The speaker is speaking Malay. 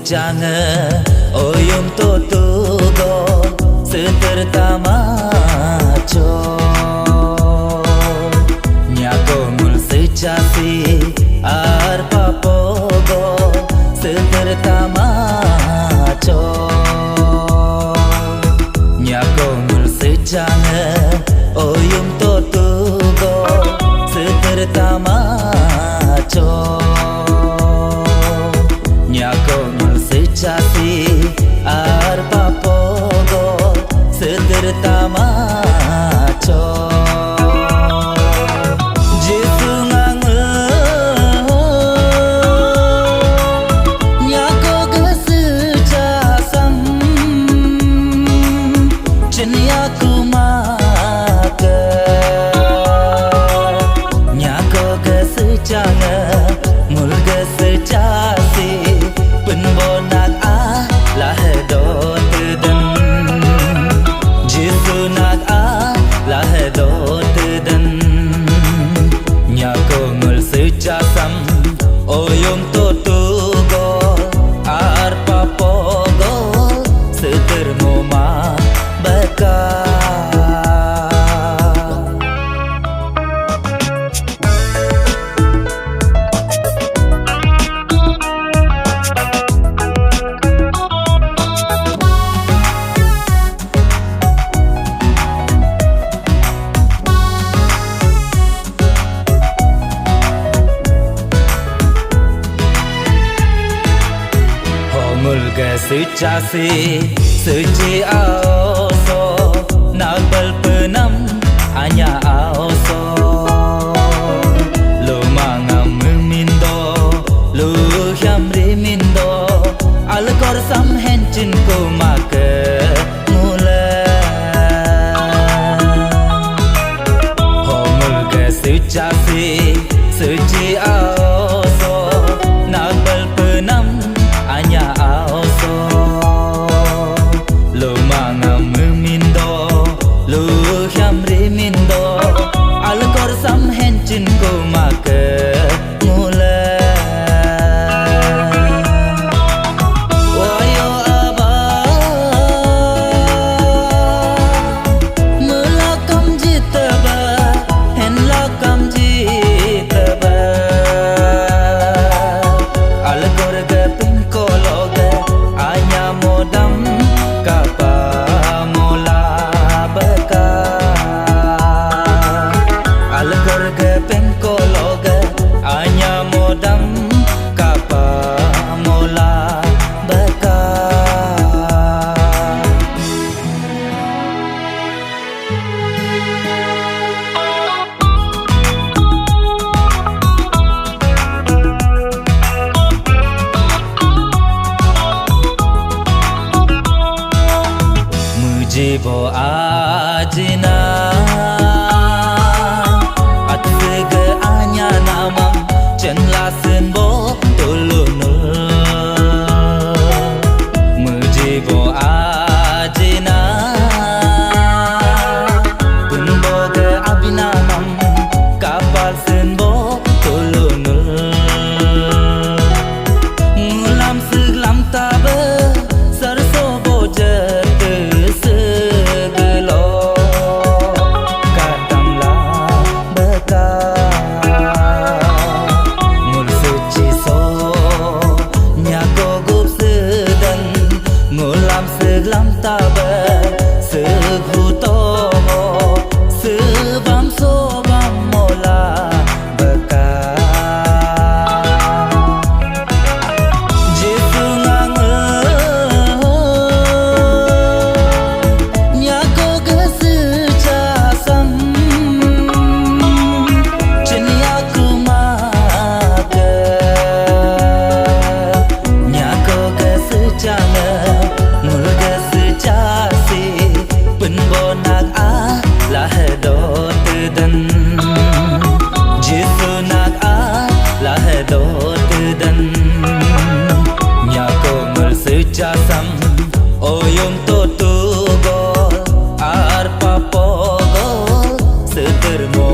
jangan oyum totugo setertama co nyago ngul secasi arpa pogo setertama co nyago ngul sejangan oyum totugo setertama co nyago ngul secasi arpa pogo setertama co Jesu ngangel nyago gesejasam Nyia kumaka nyago gesejana mul gesejasi penbonak lah do teden Jesu nak lah do teden nyago ngul sejasam oyong totugo arpa pogo setermoma beka secasi seci aoso nabal penam hanya aoso lo mangam mindo lo hyam rimindo alkor sam hencin ko make mula homul ke secasi seci aoso nabal penam hanya aoso lo mangam mindo lo hyam rimindo alkor sam hencin ko make mula wayo aba melakam jitaba hen lakam jitaba alkor gapin kologa anya modam kapa mola beka alkor gapin kologa anya modam kapa mola beka Mujibo ajina atsege anya namam cenlasen bo tulunul Mujibo ajina punboge abinamam kapal senbo tulunul ngulam seglam tabe sarso boje seglam tabe seghuto sebam sobam mola beka Jesu ngangel nyago gesejasam Nyia kumaka nyago gesejana mul gesejasi penbonak lah do teden Jesu nak lah do teden nyago ngul sejasam oyong totugo arpa pogo setermo